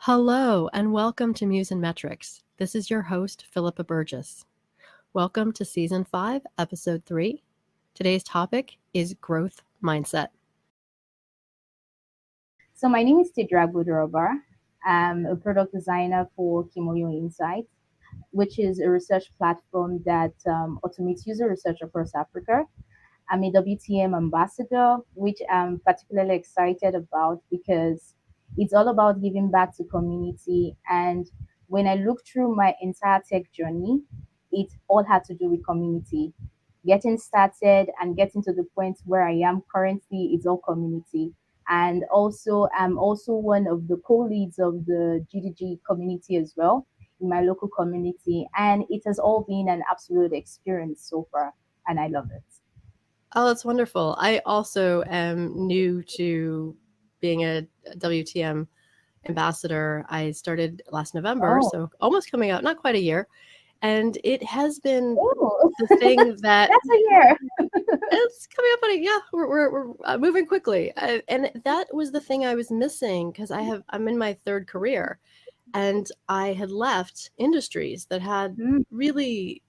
Hello and welcome to Muse and Metrics. This is your host, Philippa Burgess. Welcome to Season 5, Episode 3. Today's topic is growth mindset. So my name is Oghenetejiri Owhe. I'm a product designer for Kimoyo Insights, which is a research platform that automates user research across Africa. I'm a WTM ambassador, which I'm particularly excited about because it's all about giving back to community. And when I look through my entire tech journey, it all had to do with community. Getting started and getting to the point where I am currently, it's all community. And also, I'm also one of the co-leads of the GDG community as well in my local community. And it has all been an absolute experience so far, and I love it. Oh, that's wonderful. I also am new to being a WTM ambassador. I started last November, so almost coming out, not quite a year. And it has been the thing that that's a year. It's coming up on it. Yeah, we're moving quickly, and that was the thing I was missing because I'm in my third career, and I had left industries that had really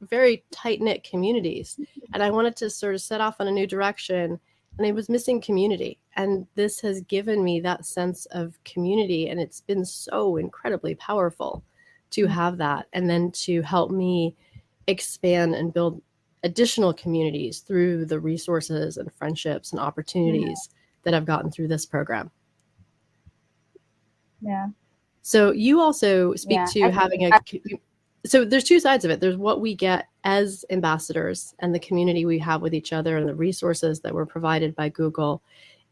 very tight-knit communities, and I wanted to sort of set off on a new direction, and I was missing community, and this has given me that sense of community, and it's been so incredibly powerful to have that, and then to help me expand and build additional communities through the resources and friendships and opportunities that I've gotten through this program. Yeah. So you also speak to having so there's two sides of it. There's what we get as ambassadors and the community we have with each other and the resources that were provided by Google,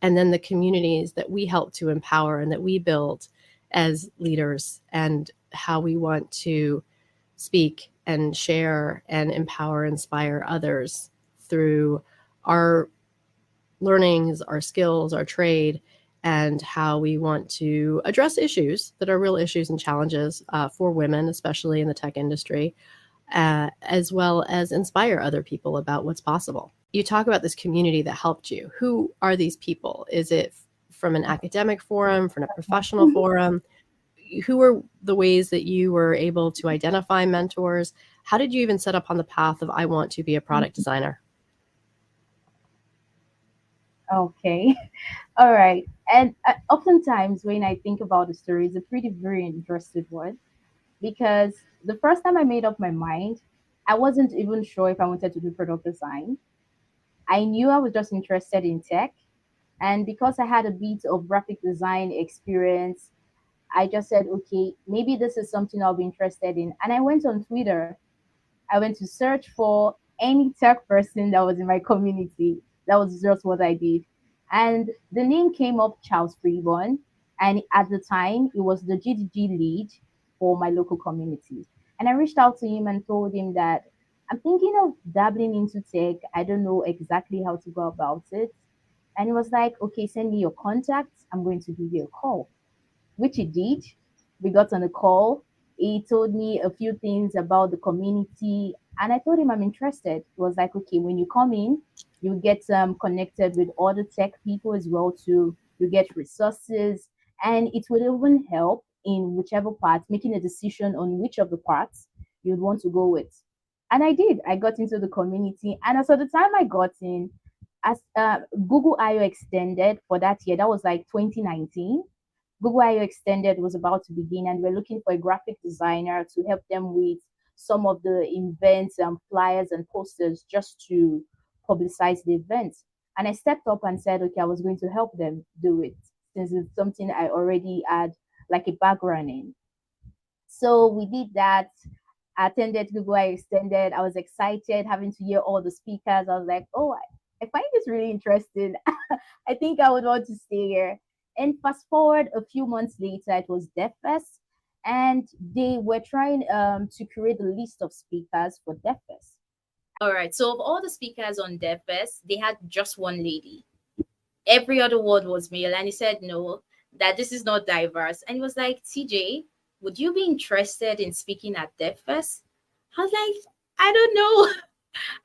and then the communities that we help to empower and that we build as leaders, and how we want to speak and share and empower, inspire others through our learnings, our skills, our trade, and how we want to address issues that are real issues and challenges for women, especially in the tech industry, as well as inspire other people about what's possible. You talk about this community that helped you. Who are these people? Is it from an academic forum, from a professional forum? Who are the ways that you were able to identify mentors? How did you even set up on the path of I want to be a product designer? Okay. All right. And oftentimes when I think about the story, it's a very interesting one, because the first time I made up my mind, I wasn't even sure if I wanted to do product design. I knew I was just interested in tech. And because I had a bit of graphic design experience, I just said, okay, maybe this is something I'll be interested in. And I went on Twitter. I went to search for any tech person that was in my community. That was just what I did. And the name came up, Charles Freeborn. And at the time, it was the GDG lead for my local community. And I reached out to him and told him that I'm thinking of dabbling into tech. I don't know exactly how to go about it. And he was like, okay, send me your contacts. I'm going to give you a call, which he did. We got on a call. He told me a few things about the community, and I told him I'm interested. He was like, okay, when you come in, you get connected with other tech people as well too. You get resources, and it will even help in whichever part, making a decision on which of the parts you'd want to go with. And I did. I got into the community, and as of the time I got in, as Google I/O extended for that year, that was like 2019. Google I/O Extended was about to begin, and we're looking for a graphic designer to help them with some of the events and flyers and posters just to publicize the events. And I stepped up and said, okay, I was going to help them do it since it's something I already had like a background in. So we did that. I attended Google I/O Extended. I was excited having to hear all the speakers. I was like, oh, I find this really interesting. I think I would want to stay here. And fast forward a few months later, it was DevFest, and they were trying to create a list of speakers for DevFest. All right. So of all the speakers on DevFest, they had just one lady. Every other word was male, and he said no, that this is not diverse. And he was like, TJ, would you be interested in speaking at DevFest? I was like, I don't know.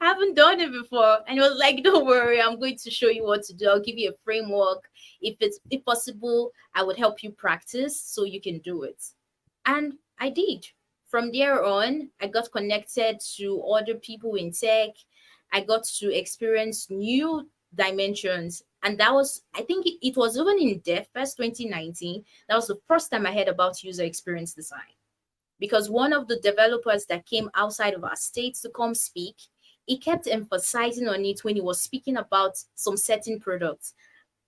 I haven't done it before. And he was like, don't worry, I'm going to show you what to do. I'll give you a framework. If possible, I would help you practice so you can do it. And I did. From there on, I got connected to other people in tech. I got to experience new dimensions. And that was, I think it was even in DevFest 2019. That was the first time I heard about user experience design. Because one of the developers that came outside of our state to come speak, he kept emphasizing on it when he was speaking about some certain products.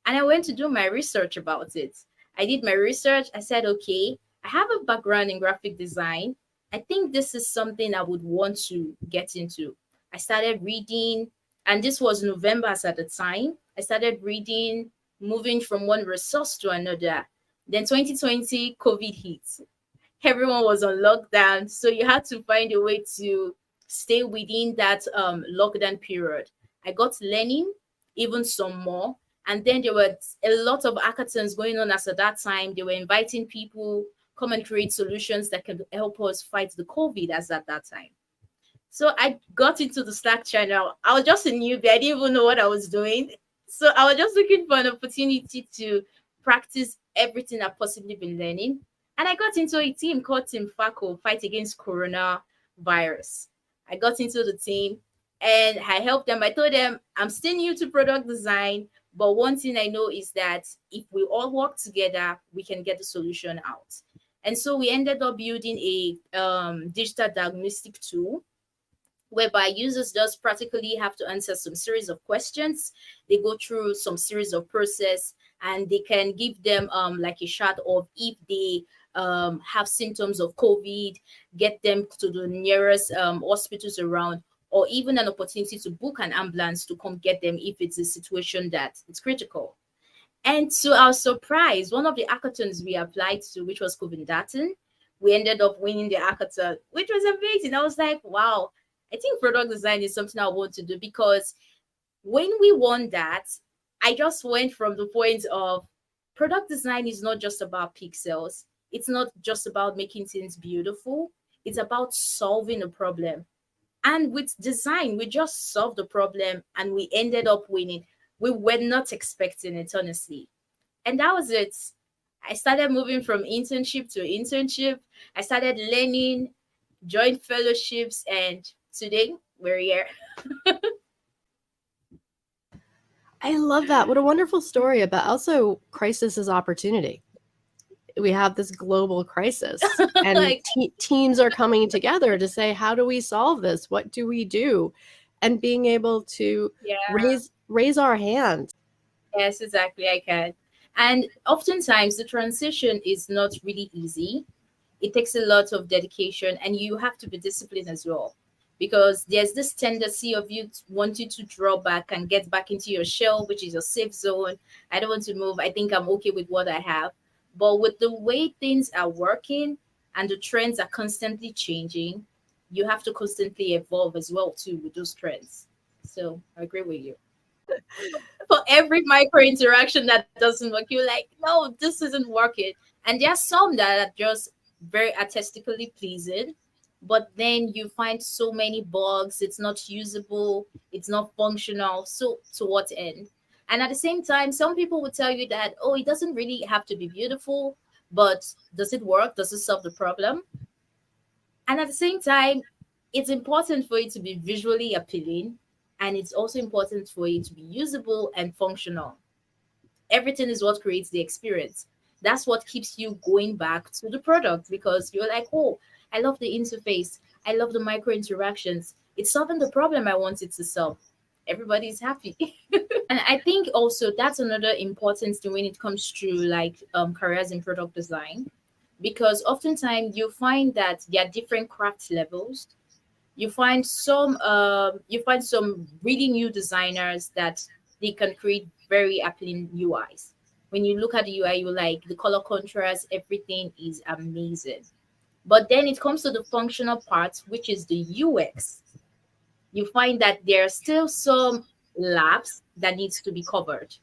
And I went to do my research about it. I did my research. I said, okay, I have a background in graphic design. I think this is something I would want to get into. I started reading, and this was November at the time. I started reading, moving from one resource to another. Then 2020, COVID hit. Everyone was on lockdown, so you had to find a way to stay within that lockdown period. I got learning even some more, and then there were a lot of hackathons going on as at that time. They were inviting people come and create solutions that can help us fight the COVID as at that time. So I got into the Slack channel. I was just a newbie. I didn't even know what I was doing. So I was just looking for an opportunity to practice everything I've possibly been learning. And I got into a team called Team FACO, Fight Against Coronavirus. I got into the team and I helped them. I told them I'm still new to product design, but one thing I know is that if we all work together, we can get the solution out. And so we ended up building a digital diagnostic tool whereby users just practically have to answer some series of questions. They go through some series of process, and they can give them like a shot of if they have symptoms of COVID, get them to the nearest hospitals around, or even an opportunity to book an ambulance to come get them if it's a situation that it's critical. And to our surprise, one of the hackathons we applied to, which was COVID, we ended up winning the hackathon, which was amazing. I was like, wow, I think product design is something I want to do, because when we won that, I just went from the point of product design is not just about pixels. It's not just about making things beautiful. It's about solving a problem. And with design, we just solved the problem and we ended up winning. We were not expecting it, honestly. And that was it. I started moving from internship to internship. I started learning, joined fellowships, and today we're here. I love that. What a wonderful story about also crisis is opportunity. We have this global crisis and Like, teams are coming together to say, how do we solve this? What do we do? And being able to raise our hands. yes, exactly, I can. And oftentimes the transition is not really easy. It takes a lot of dedication, and you have to be disciplined as well, because there's this tendency of you wanting to draw back and get back into your shell, which is your safe zone. I don't want to move. I think I'm okay with what I have. But with the way things are working and the trends are constantly changing, you have to constantly evolve as well too with those trends. So I agree with you. For every micro interaction that doesn't work, you're like, no, this isn't working. And there are some that are just very artistically pleasing, but then you find so many bugs, it's not usable, it's not functional. So to what end? And at the same time, some people will tell you that, oh, it doesn't really have to be beautiful, but does it work? Does it solve the problem? And at the same time, it's important for it to be visually appealing, and it's also important for it to be usable and functional. Everything is what creates the experience. That's what keeps you going back to the product, because you're like, oh, I love the interface. I love the micro interactions. It's solving the problem I wanted to solve. Everybody's happy. And I think also that's another important thing when it comes to like careers in product design, because oftentimes you find that there are different craft levels. You find some really new designers that they can create very appealing UIs. When you look at the UI, you like the color contrast, everything is amazing. But then it comes to the functional part, which is the UX. You find that there are still some labs that needs to be covered.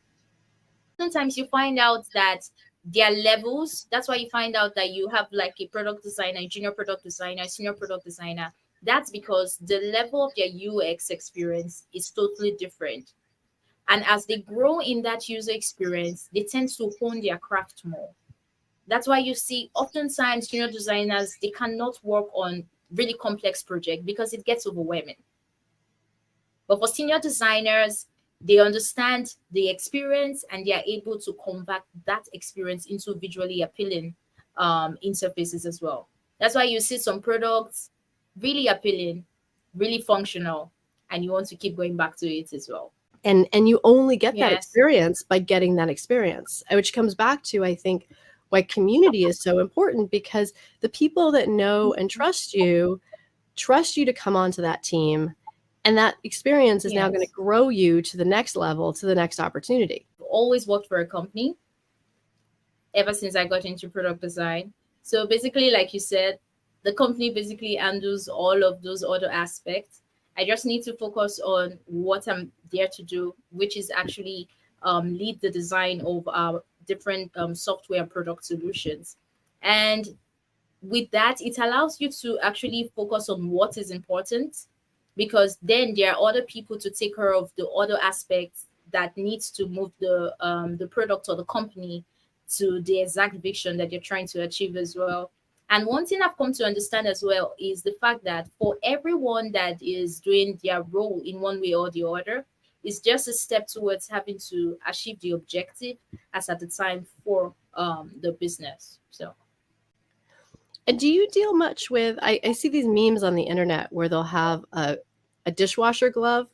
Sometimes you find out that there are levels. That's why you find out that you have like a product designer, junior product designer, senior product designer. That's because the level of their UX experience is totally different. And as they grow in that user experience, they tend to hone their craft more. That's why you see oftentimes junior designers, they cannot work on really complex projects because it gets overwhelming. But for senior designers, they understand the experience and they are able to convert that experience into visually appealing interfaces as well. That's why you see some products really appealing, really functional, and you want to keep going back to it as well. And you only get that Yes. experience by getting that experience, which comes back to, I think, why community is so important, because the people that know and trust you to come onto that team, and that experience is now going to Yes. grow you to the next level, to the next opportunity. I've always worked for a company ever since I got into product design. So basically, like you said, the company basically handles all of those other aspects. I just need to focus on what I'm there to do, which is actually lead the design of our different software and product solutions. And with that, it allows you to actually focus on what is important, because then there are other people to take care of the other aspects that needs to move the product or the company to the exact vision that you're trying to achieve as well. And one thing I've come to understand as well is the fact that for everyone that is doing their role in one way or the other, it's just a step towards having to achieve the objective as at the time for the business. So And do you deal much with, I see these memes on the internet where they'll have a dishwasher glove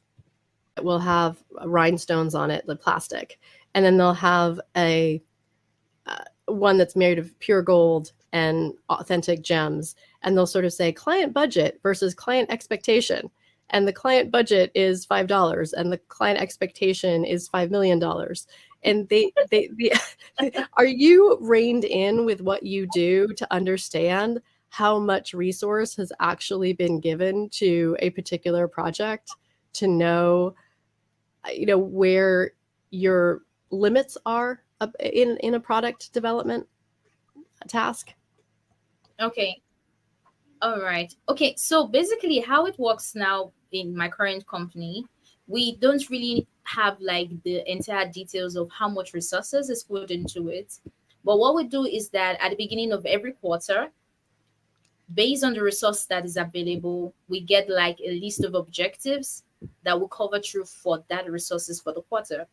that will have rhinestones on it, the plastic, and then they'll have a one that's made of pure gold and authentic gems, and they'll sort of say client budget versus client expectation, and the client budget is $5 and the client expectation is $5 million. And they are you reined in with what you do to understand how much resource has actually been given to a particular project, to know where your limits are in a product development task? okay. All right. Okay. So basically, how it works now in my current company, we don't really have like the entire details of how much resources is put into it. But what we do is that at the beginning of every quarter, based on the resource that is available, we get like a list of objectives that will cover through for that resources for the quarter.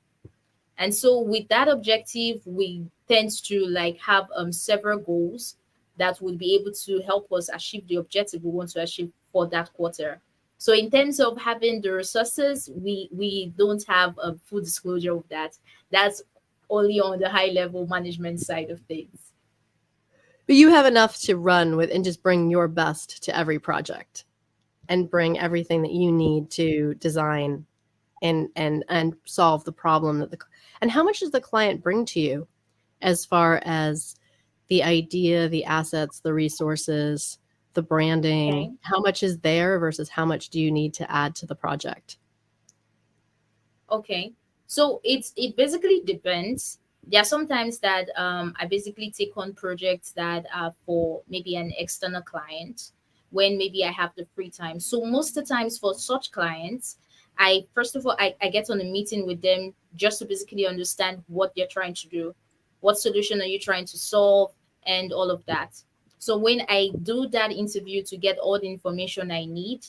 And so with that objective, we tend to like have several goals that would be able to help us achieve the objective we want to achieve for that quarter. So in terms of having the resources, we don't have a full disclosure of that. That's only on the high level management side of things. But you have enough to run with and just bring your best to every project and bring everything that you need to design and solve the problem and how much does the client bring to you as far as the idea, the assets, the resources, the branding? Okay. How much is there versus how much do you need to add to the project? Okay. So it basically depends. There are sometimes that I basically take on projects that are for maybe an external client when maybe I have the free time. So most of the times for such clients, I first of all I get on a meeting with them just to basically understand what they're trying to do, what solution are you trying to solve, and all of that. So when I do that interview to get all the information I need,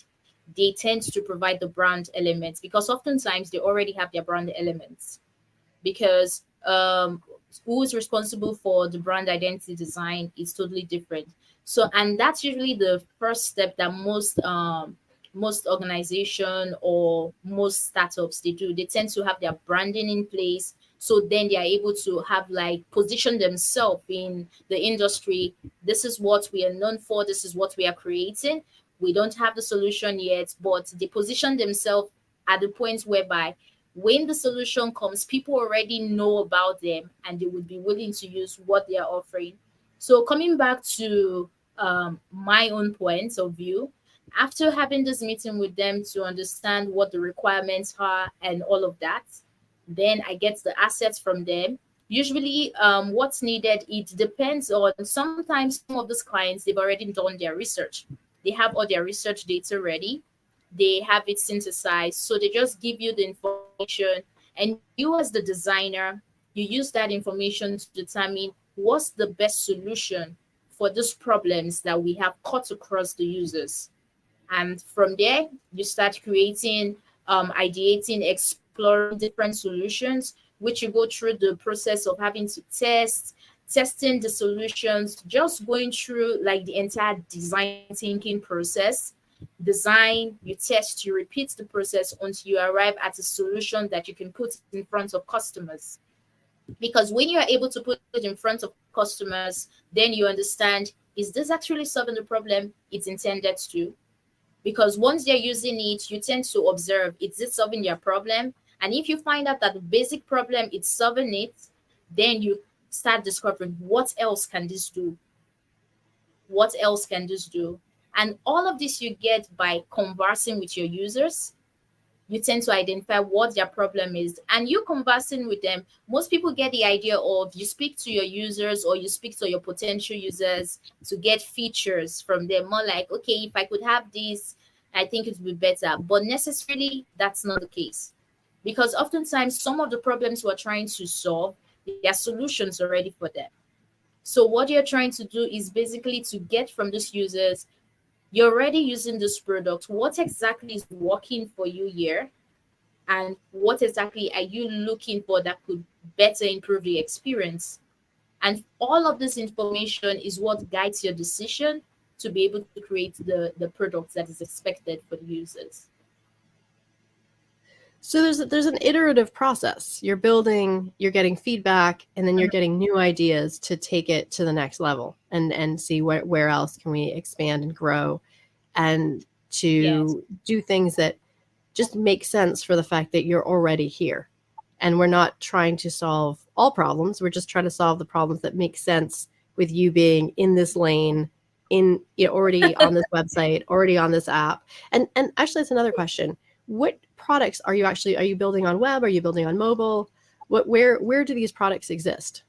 they tend to provide the brand elements because oftentimes they already have their brand elements because who is responsible for the brand identity design is totally different. So and that's usually the first step that most organization or most startups they do. They tend to have their branding in place, so then they are able to have like position themselves in the industry. This is what we are known for, this is what we are creating. We don't have the solution yet, but they position themselves at the point whereby when the solution comes, people already know about them and they would be willing to use what they are offering. So coming back to my own points of view, after having this meeting with them to understand what the requirements are and all of that, then I get the assets from them. Usually, what's needed, it depends on sometimes some of those clients, they've already done their research. they have all their research data ready, they have it synthesized, so they just give you the information, and you as the designer, you use that information to determine what's the best solution for those problems that we have cut across the users. And from there, you start creating, ideating, exploring different solutions, which you go through the process of having to testing the solutions, just going through like the entire design thinking process. Design, you test, you repeat the process until you arrive at a solution that you can put in front of customers. Because when you are able to put it in front of customers, then you understand, is this actually solving the problem it's intended to? Because once they're using it, you tend to observe, is it solving their problem? And if you find out that the basic problem it's solving it, then you start discovering, what else can this do? What else can this do? And all of this you get by conversing with your users. You tend to identify what their problem is, and you conversing with them. Most people get the idea of, you speak to your users or you speak to your potential users to get features from them, more like, okay, if I could have this, I think it would be better. But necessarily that's not the case, because oftentimes some of the problems we're trying to solve, there are solutions already for them. So what you're trying to do is basically to get from those users, you're already using this product, what exactly is working for you here, and what exactly are you looking for that could better improve the experience. And all of this information is what guides your decision to be able to create the product that is expected for the users. So there's an iterative process. You're building, you're getting feedback, and then you're getting new ideas to take it to the next level and see where else can we expand and grow, and to do things that just make sense for the fact that you're already here. And we're not trying to solve all problems. We're just trying to solve the problems that make sense with you being in this lane, already on this website, already on this app. And actually, that's another question. What products are you building on web? Are you building on mobile? Where do these products exist?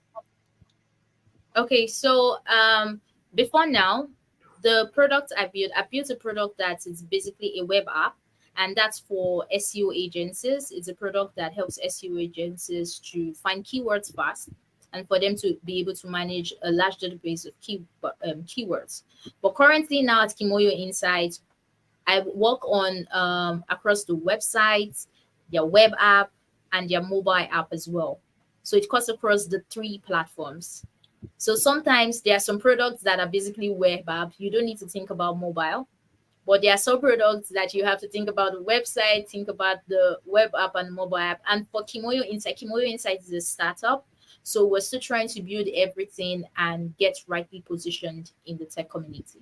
Okay, so before now, the product I built a product that is basically a web app, and that's for SEO agencies. It's a product that helps SEO agencies to find keywords fast and for them to be able to manage a large database of keywords. But currently now at Kimoyo Insight, I work on across the website, their web app, and their mobile app as well. So it cuts across the 3 platforms. So sometimes there are some products that are basically web app. You don't need to think about mobile. But there are some products that you have to think about the website, think about the web app and mobile app. And for Kimoyo Insight is a startup. So we're still trying to build everything and get rightly positioned in the tech community.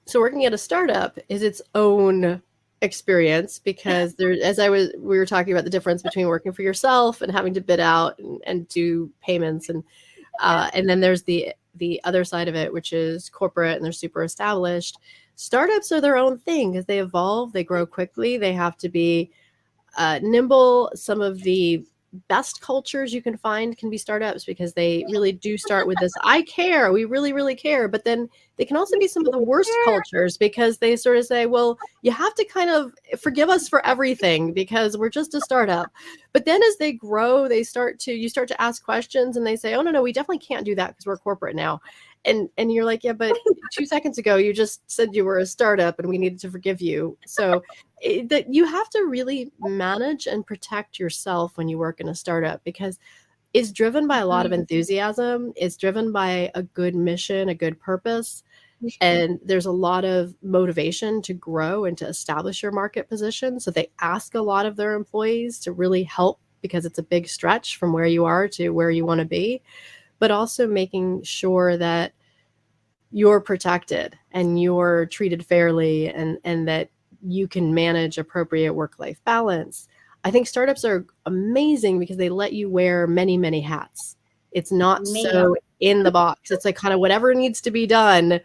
So working at a startup is its own experience, because we were talking about the difference between working for yourself and having to bid out and do payments, and then there's the other side of it, which is corporate, and they're super established. Startups are their own thing because they evolve, they grow quickly, they have to be nimble. Some of the best cultures you can find can be startups because they really do start with this, I care, we really, really care. But then they can also be some of the worst cultures because they sort of say, well, you have to kind of forgive us for everything because we're just a startup. But then as they grow, you start to ask questions and they say, oh, no, we definitely can't do that because we're corporate now. And you're like, yeah, but 2 seconds ago, you just said you were a startup and we needed to forgive you. So that you have to really manage and protect yourself when you work in a startup, because it's driven by a lot of enthusiasm. It's driven by a good mission, a good purpose. And there's a lot of motivation to grow and to establish your market position. So they ask a lot of their employees to really help, because it's a big stretch from where you are to where you want to be, but also making sure that you're protected and you're treated fairly, and that you can manage appropriate work-life balance. I think startups are amazing because they let you wear many, many hats. It's not so in the box. It's like kind of whatever needs to be done,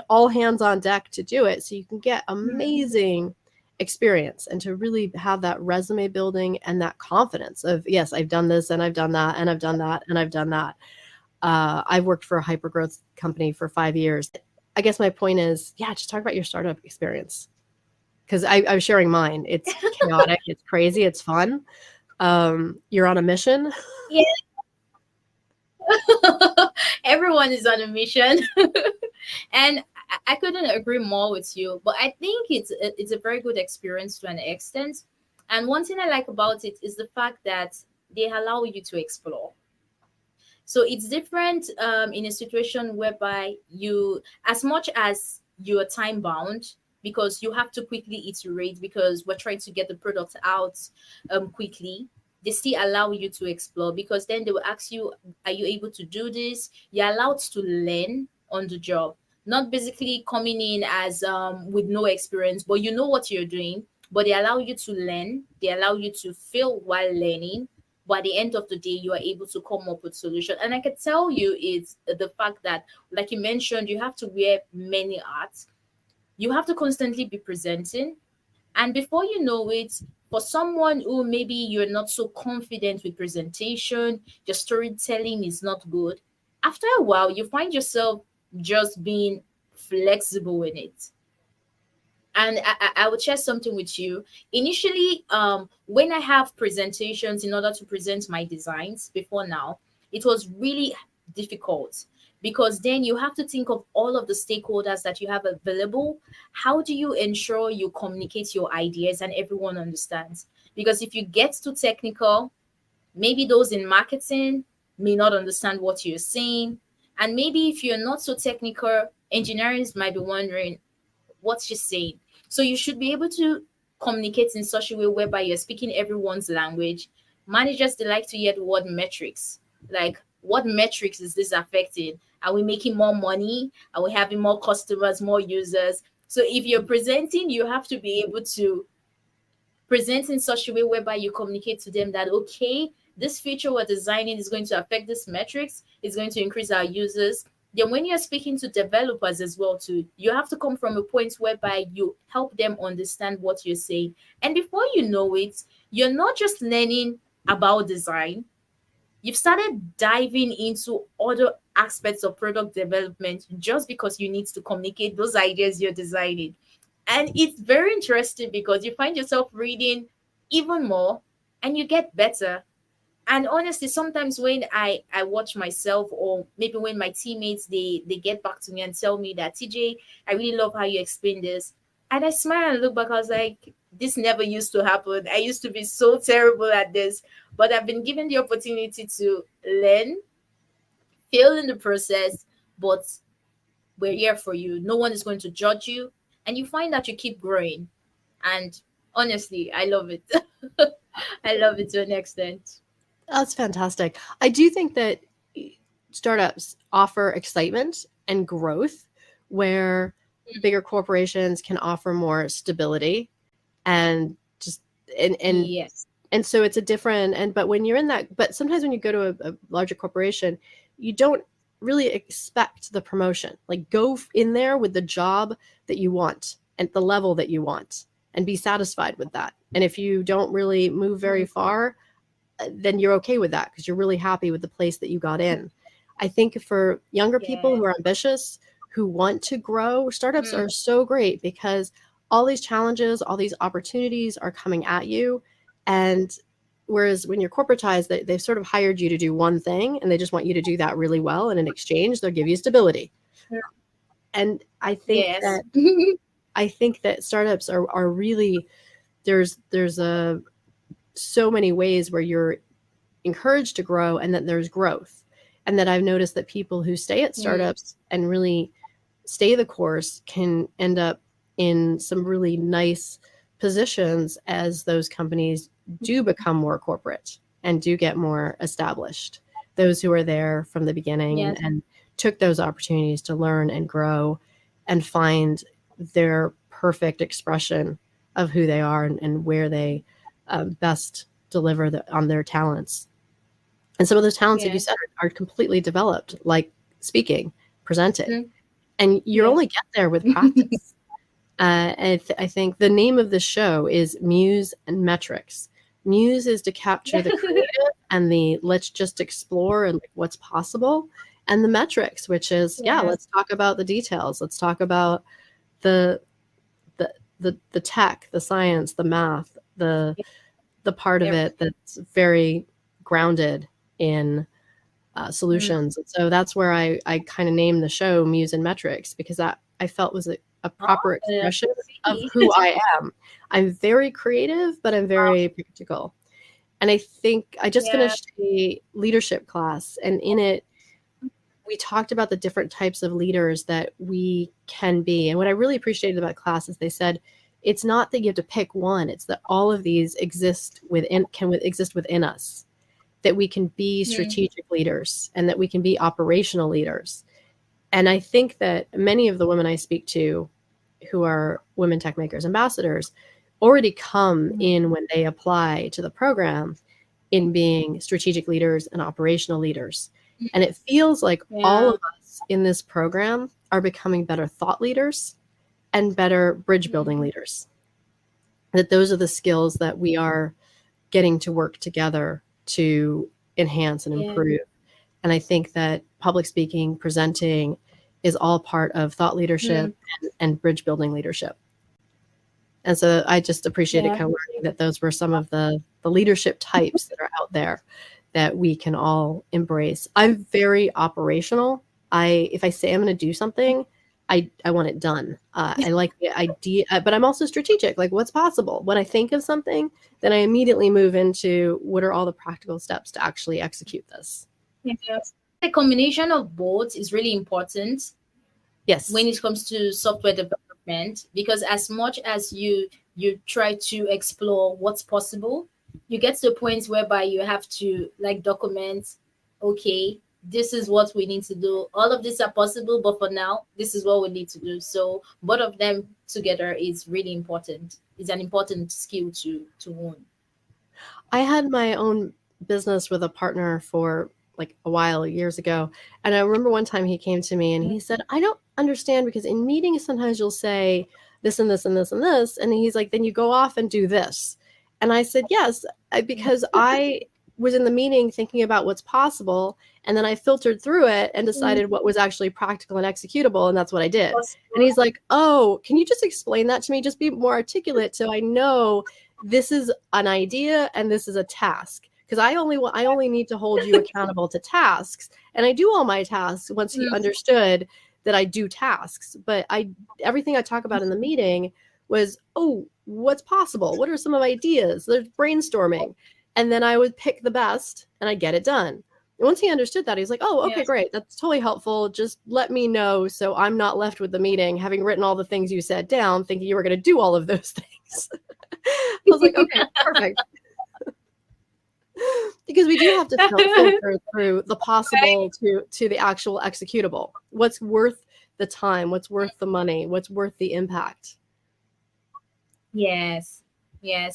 all hands on deck to do it. So you can get amazing experience and to really have that resume building and that confidence of, yes, I've done this and I've done that and I've done that and I've done that. I've worked for a hypergrowth company for 5 years. I guess my point is, yeah, just talk about your startup experience. Because I was sharing mine. It's chaotic, it's crazy, it's fun. You're on a mission. Yeah. Everyone is on a mission. And I couldn't agree more with you. But I think it's a very good experience to an extent. And one thing I like about it is the fact that they allow you to explore. So it's different in a situation whereby you, as much as you are time bound, because you have to quickly iterate because we're trying to get the product out quickly. They still allow you to explore because then they will ask you, are you able to do this? You're allowed to learn on the job, not basically coming in as with no experience, but you know what you're doing. But they allow you to learn, they allow you to fail while learning, but at the end of the day you are able to come up with solution. And I can tell you it's the fact that, like you mentioned, you have to wear many hats. You have to constantly be presenting, and before you know it, for someone who maybe you're not so confident with presentation, your storytelling is not good, after a while you find yourself just being flexible in it. And I would share something with you. Initially, when I have presentations in order to present my designs before now, it was really difficult because then you have to think of all of the stakeholders that you have available. How do you ensure you communicate your ideas and everyone understands? Because if you get too technical, maybe those in marketing may not understand what you're saying. And maybe if you're not so technical, engineers might be wondering, what she's saying. So you should be able to communicate in such a way whereby you're speaking everyone's language. Managers, they like to hear the word metrics. Like, what metrics is this affecting? Are we making more money? Are we having more customers, more users? So if you're presenting, you have to be able to present in such a way whereby you communicate to them that, okay, this feature we're designing is going to affect this metrics, it's going to increase our users. Then when you're speaking to developers as well too, you have to come from a point whereby you help them understand what you're saying. And before you know it, you're not just learning about design, you've started diving into other aspects of product development just because you need to communicate those ideas you're designing. And it's very interesting because you find yourself reading even more and you get better. And honestly, sometimes when I watch myself, or maybe when my teammates, they get back to me and tell me that, TJ, I really love how you explain this, and I smile and look back, I was like, this never used to happen. I used to be so terrible at this, but I've been given the opportunity to learn, fail in the process, but we're here for you. No one is going to judge you, and you find that you keep growing. And honestly, I love it. I love it to an extent. That's fantastic. I do think that startups offer excitement and growth where bigger corporations can offer more stability and just and Yes. and so it's a different, but when you're in that, but sometimes when you go to a larger corporation, you don't really expect the promotion. Like, go in there with the job that you want and the level that you want and be satisfied with that. And if you don't really move very far, then you're okay with that because you're really happy with the place that you got in. I think for younger people who are ambitious, who want to grow, startups are so great because all these challenges, all these opportunities are coming at you. And whereas when you're corporatized, they've sort of hired you to do one thing and they just want you to do that really well. And in exchange, they'll give you stability. And I think I think that startups are really, there's so many ways where you're encouraged to grow and that there's growth. And that I've noticed that people who stay at startups and really stay the course can end up in some really nice positions as those companies do become more corporate and do get more established. Those who are there from the beginning and took those opportunities to learn and grow and find their perfect expression of who they are and where they best deliver on their talents. And some of those talents that you said are completely developed, like speaking, presenting. And you only get there with practice. I think the name of the show is Muse and Metrics. Muse is to capture the creative and the let's just explore and what's possible. and the metrics, which is, let's talk about the details. Let's talk about the tech, the science, the math, the part of it that's very grounded in solutions. And so that's where I kind of named the show Muse and Metrics, because that I felt was a proper expression of who I am. I'm very creative, but I'm very practical. And I think I just finished a leadership class, and in it, we talked about the different types of leaders that we can be. And what I really appreciated about class is they said, it's not that you have to pick one, it's that all of these can exist within us, that we can be strategic leaders and that we can be operational leaders. And I think that many of the women I speak to who are Women Techmakers ambassadors already come in when they apply to the program in being strategic leaders and operational leaders. And it feels like all of us in this program are becoming better thought leaders and better bridge building leaders. That those are the skills that we are getting to work together to enhance and improve. And I think that public speaking, presenting is all part of thought leadership and bridge building leadership. And so I just appreciated kind of learning that those were some of the leadership types that are out there that we can all embrace. I'm very operational. If I say I'm going to do something, I want it done. I like the idea, but I'm also strategic. Like, what's possible? When I think of something, then I immediately move into what are all the practical steps to actually execute this. Yes. The combination of both is really important. Yes. When it comes to software development, because as much as you try to explore what's possible, you get to a point whereby you have to like document, okay, this is what we need to do. All of these are possible, but for now, this is what we need to do. So both of them together is really important. It's an important skill to own. I had my own business with a partner for like a while, years ago. And I remember one time he came to me and he said, I don't understand, because in meetings, sometimes you'll say this and this and this and this. And he's like, then you go off and do this. And I said, yes, because I was in the meeting thinking about what's possible. And then I filtered through it and decided what was actually practical and executable. And that's what I did. And he's like, oh, can you just explain that to me? Just be more articulate so I know this is an idea and this is a task. Because I only need to hold you accountable to tasks. And I do all my tasks once he understood that I do tasks. But everything I talk about in the meeting was, oh, what's possible? What are some of my ideas? There's brainstorming. And then I would pick the best and I get it done. And once he understood that, he's like, oh, okay, great. That's totally helpful. Just let me know so I'm not left with the meeting having written all the things you said down, thinking you were going to do all of those things. I was like, okay, perfect. Because we do have to filter through the possible to the actual executable. What's worth the time? What's worth the money? What's worth the impact? Yes.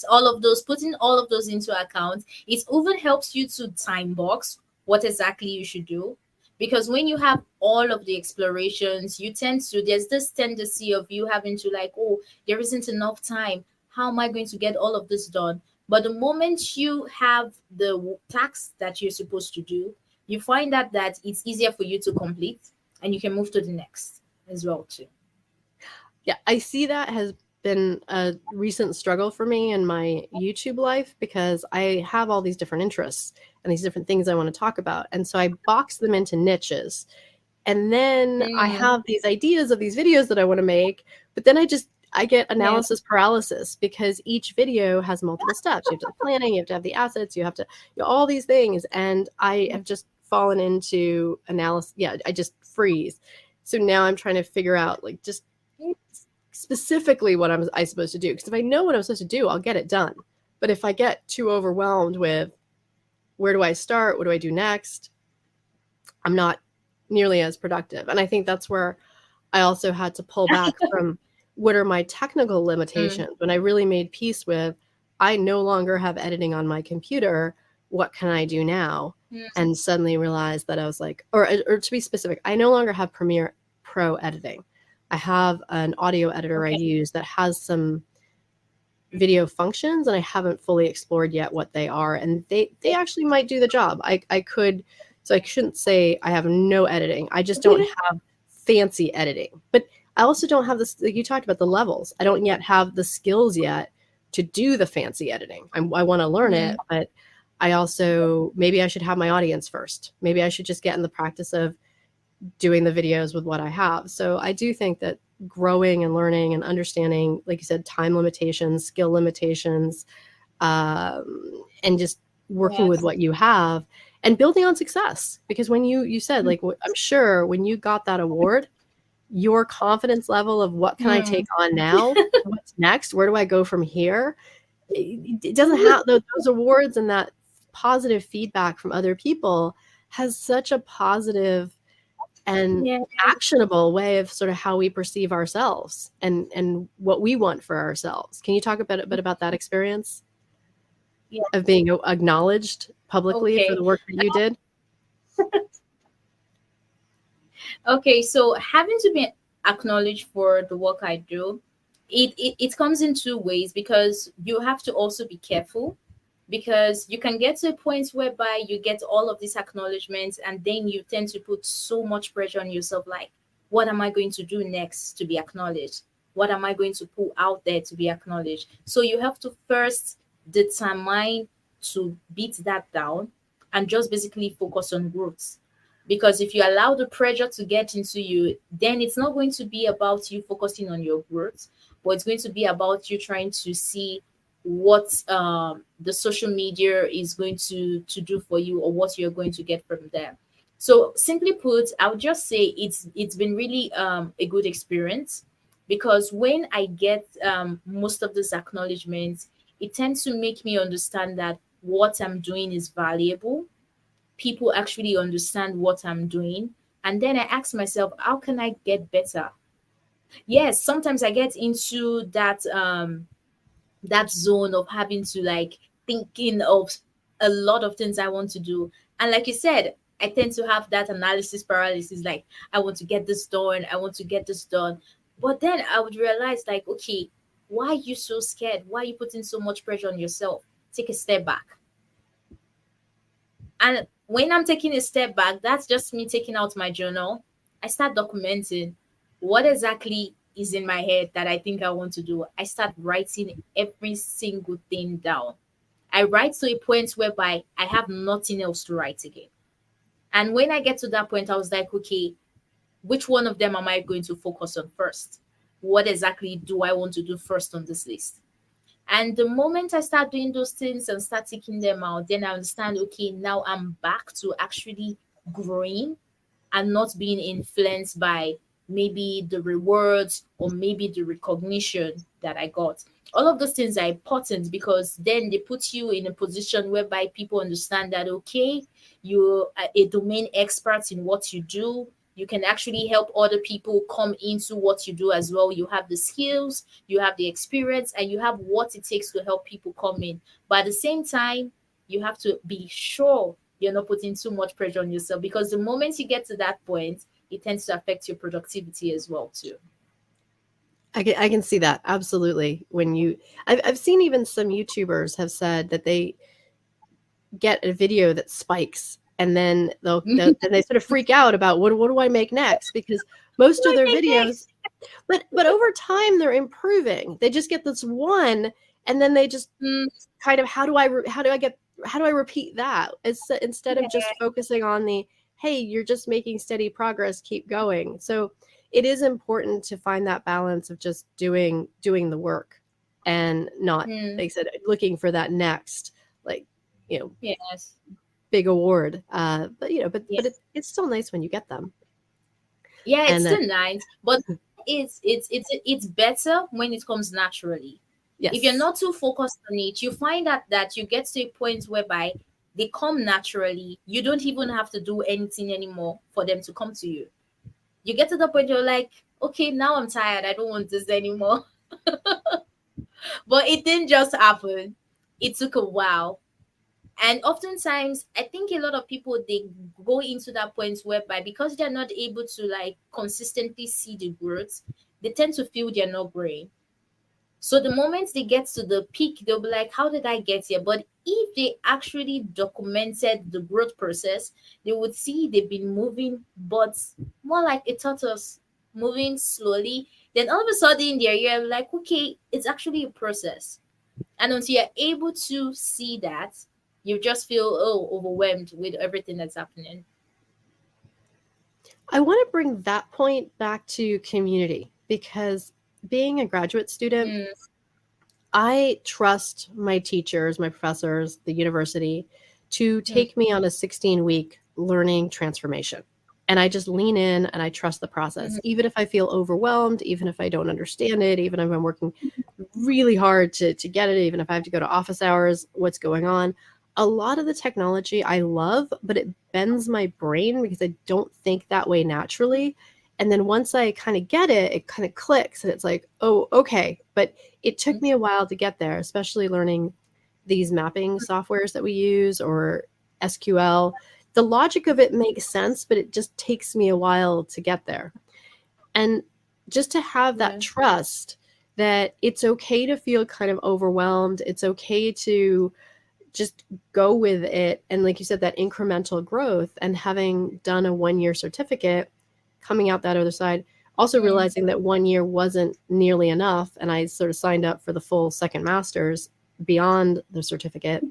All of those, putting all of those into account, it even helps you to time box what exactly you should do. Because when you have all of the explorations, there's this tendency of you having to like, oh, there isn't enough time. How am I going to get all of this done? But the moment you have the tasks that you're supposed to do, you find that it's easier for you to complete and you can move to the next as well too. Yeah, I see that has been a recent struggle for me in my YouTube life, because I have all these different interests and these different things I want to talk about. And so I box them into niches. And then I have these ideas of these videos that I want to make, but then I get analysis paralysis, because each video has multiple steps. You have to have planning, you have to have the assets, you have to, all these things. And I have just fallen into analysis. Yeah, I just freeze. So now I'm trying to figure out like just specifically what I'm supposed to do. Because if I know what I'm supposed to do, I'll get it done. But if I get too overwhelmed with where do I start? What do I do next? I'm not nearly as productive. And I think that's where I also had to pull back from what are my technical limitations. When I really made peace with, I no longer have editing on my computer. What can I do now? And suddenly realized that I was like, or to be specific, I no longer have Premiere Pro editing. I have an audio editor I use that has some video functions, and I haven't fully explored yet what they are. And they actually might do the job. I could So I shouldn't say I have no editing. I just don't have fancy editing. But I also don't have this, like you talked about the levels. I don't yet have the skills yet to do the fancy editing. I want to learn it, but I also, maybe I should have my audience first. Maybe I should just get in the practice of doing the videos with what I have. So I do think that growing and learning and understanding, like you said, time limitations, skill limitations, and just working with what you have and building on success. Because when you said, like, I'm sure when you got that award, your confidence level of what can I take on now? What's next? Where do I go from here? It doesn't have those awards, and that positive feedback from other people has such a positive and actionable way of sort of how we perceive ourselves and what we want for ourselves. Can you talk a bit about that experience of being acknowledged publicly for the work that you did? Okay, so having to be acknowledged for the work I do, it comes in two ways, because you have to also be careful, because you can get to a point whereby you get all of these acknowledgments and then you tend to put so much pressure on yourself, like, what am I going to do next to be acknowledged? What am I going to put out there to be acknowledged? So you have to first determine to beat that down and just basically focus on growth. Because if you allow the pressure to get into you, then it's not going to be about you focusing on your growth, but it's going to be about you trying to see what the social media is going to do for you, or what you're going to get from them. So simply put, I would just say it's been really a good experience, because when I get most of these acknowledgments, it tends to make me understand that what I'm doing is valuable. People actually understand what I'm doing. And then I ask myself, how can I get better? Yes, sometimes I get into that zone of having to, like, thinking of a lot of things I want to do. And like you said, I tend to have that analysis paralysis, like, I want to get this done, I want to get this done. But then I would realize, like, okay, why are you so scared? Why are you putting so much pressure on yourself? Take a step back. And when I'm taking a step back, that's just me taking out my journal. I start documenting what exactly is in my head that I think I want to do. I start writing every single thing down. I write to a point whereby I have nothing else to write again. And when I get to that point, I was like, okay, which one of them am I going to focus on first? What exactly do I want to do first on this list? And the moment I start doing those things and start taking them out, then I understand, okay, now I'm back to actually growing and not being influenced by maybe the rewards or maybe the recognition that I got. All of those things are important, because then they put you in a position whereby people understand that, okay, you're a domain expert in what you do. You can actually help other people come into what you do as well. You have the skills, you have the experience, and you have what it takes to help people come in. But at the same time, you have to be sure you're not putting too much pressure on yourself, because the moment you get to that point, it tends to affect your productivity as well too. I can see that, absolutely. I've seen even some YouTubers have said that they get a video that spikes, and then they sort of freak out about what do I make next, because most of their videos, but over time they're improving. They just get this one, and then they just kind of how do I repeat that, instead of just focusing on the, hey, you're just making steady progress, keep going. So it is important to find that balance of just doing the work and not, like I said, looking for that next, like, big award. But it's still nice when you get them. Yeah, it's still nice, but it's better when it comes naturally. Yes. If you're not too focused on it, you find that you get to a point whereby they come naturally. You don't even have to do anything anymore for them to come to you. You get to the point you're like, okay, now I'm tired. I don't want this anymore. But it didn't just happen. It took a while. And oftentimes, I think a lot of people, they go into that point whereby, because they're not able to, like, consistently see the growth, they tend to feel they're not growing. So the moment they get to the peak, they'll be like, how did I get here? But if they actually documented the growth process, they would see they've been moving, but more like a tortoise, moving slowly. Then all of a sudden, you're like, okay, it's actually a process. And until you're able to see that, you just feel, oh, overwhelmed with everything that's happening. I want to bring that point back to community because being a graduate student, Mm, I trust my teachers, my professors, the university to mm, take me on a 16-week learning transformation. And I just lean in and I trust the process. mhm, Even if I feel overwhelmed, even if I don't understand it, even if I'm working really hard to get it, even if I have to go to office hours, what's going on. A lot of the technology I love, but it bends my brain because I don't think that way naturally. And then once I kind of get it, it kind of clicks and it's like, oh, okay. But it took me a while to get there, especially learning these mapping softwares that we use or SQL. The logic of it makes sense, but it just takes me a while to get there. And just to have that yeah. trust that it's okay to feel kind of overwhelmed, it's okay to just go with it. And like you said, that incremental growth and having done a 1 year certificate, coming out that other side, also Mm, realizing that 1 year wasn't nearly enough. And I sort of signed up for the full second master's beyond the certificate.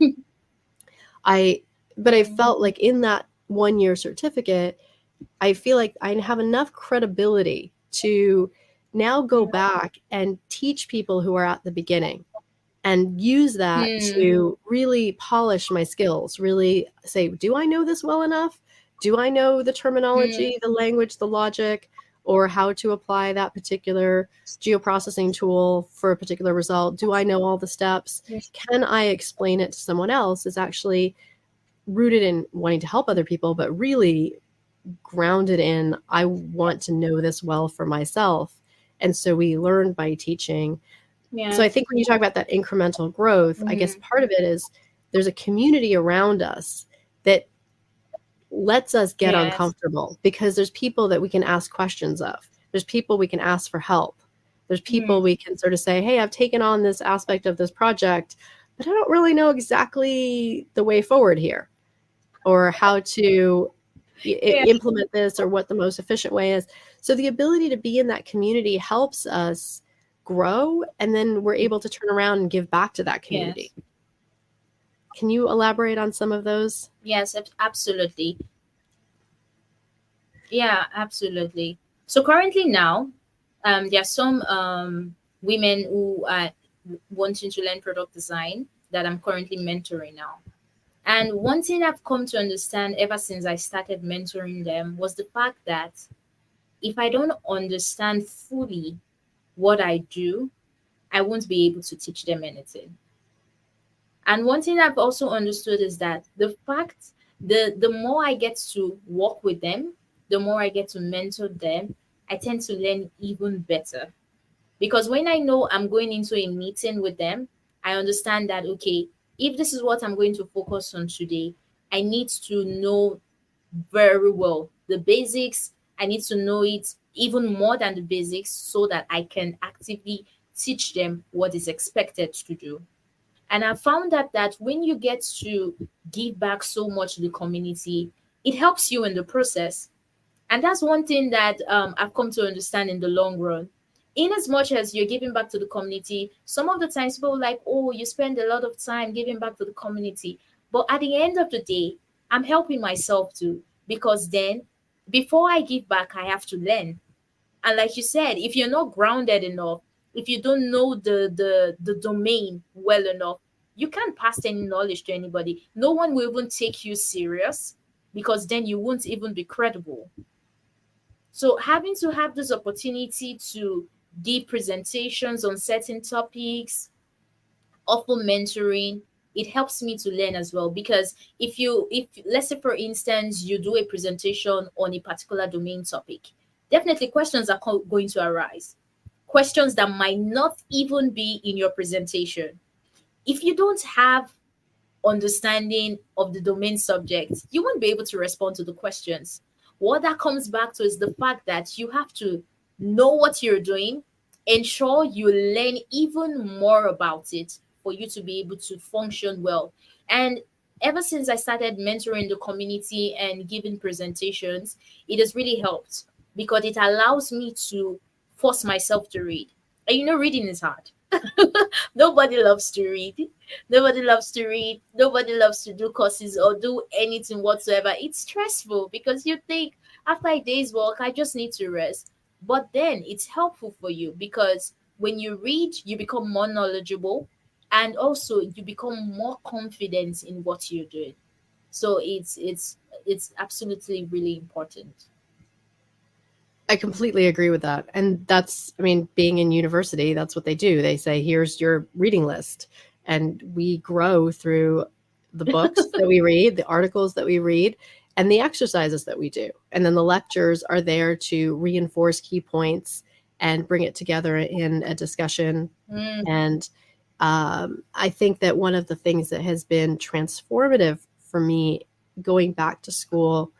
I, but I mm, felt like in that 1 year certificate, I feel like I have enough credibility to now go back and teach people who are at the beginning and use that mm, to really polish my skills, really say, do I know this well enough? Do I know the mm, terminology, the language, the logic, or how to apply that particular geoprocessing tool for a particular result? Do I know all the steps? Can I explain it to someone else? Is actually rooted in wanting to help other people, but really grounded in I want to know this well for myself. And so we learned by teaching. So yeah. I think when you talk about that incremental growth, I guess Mm, part of it is there's a community around us that lets us get yes. uncomfortable because there's people that we can ask questions of. There's people we can ask for help. There's people Mm, we can sort of say, hey, I've taken on this aspect of this project, but I don't really know exactly the way forward here or how to yeah. implement this or what the most efficient way is. So the ability to be in that community helps us grow, and then we're able to turn around and give back to that community. Yes. Can you elaborate on some of those? Yes, absolutely. Yeah, absolutely. So currently now, there are some women who are wanting to learn product design that I'm currently mentoring now. And one thing I've come to understand ever since I started mentoring them was the fact that if I don't understand fully what I do, I won't be able to teach them anything. And one thing I've also understood is that the more I get to work with them, the more I get to mentor them, I tend to learn even better. Because when I know I'm going into a meeting with them, I understand that okay, if this is what I'm going to focus on today, I need to know very well the basics. I need to know it even more than the basics so that I can actively teach them what is expected to do. And I found out that when you get to give back so much to the community, it helps you in the process. And that's one thing that I've come to understand in the long run. In as much as you're giving back to the community, some of the times people are like, oh, you spend a lot of time giving back to the community. But at the end of the day, I'm helping myself too. Because then, before I give back, I have to learn. And like you said, if you're not grounded enough, if you don't know the domain well enough, you can't pass any knowledge to anybody. No one will even take you serious because then you won't even be credible. So having to have this opportunity to give presentations on certain topics, offer mentoring, it helps me to learn as well. Because if let's say for instance you do a presentation on a particular domain topic, definitely questions are going to arise. Questions that might not even be in your presentation. If you don't have understanding of the domain subject, you won't be able to respond to the questions. What that comes back to is the fact that you have to know what you're doing, ensure you learn even more about it for you to be able to function well. And ever since I started mentoring the community and giving presentations, it has really helped because it allows me to force myself to read. And reading is hard. Nobody loves to read. Nobody loves to read. Nobody loves to do courses or do anything whatsoever. It's stressful because you think after a day's work, I just need to rest. But then it's helpful for you because when you read, you become more knowledgeable and also you become more confident in what you're doing. So it's absolutely really important. I completely agree with that. And that's, I mean, being in university, that's what they do. They say, here's your reading list. And we grow through the books that we read, the articles that we read, and the exercises that we do. And then the lectures are there to reinforce key points and bring it together in a discussion. And I think that one of the things that has been transformative for me going back to school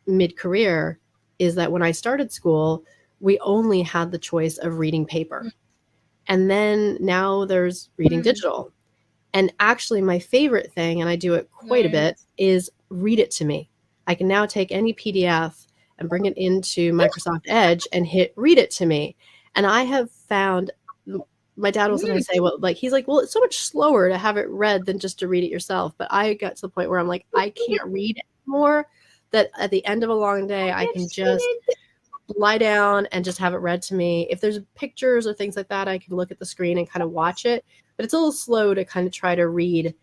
mid-career is that when I started school, we only had the choice of reading paper. And then now there's reading digital. And actually my favorite thing, and I do it quite a bit, is read it to me. I can now take any PDF and bring it into Microsoft Edge and hit read it to me. And I have found, my dad will sometimes say, well, like, he's like, well, it's so much slower to have it read than just to read it yourself. But I got to the point where I'm like, I can't read anymore. That at the end of a long day, I can just lie down and just have it read to me. If there's pictures or things like that, I can look at the screen and kind of watch it. But it's a little slow to kind of try to read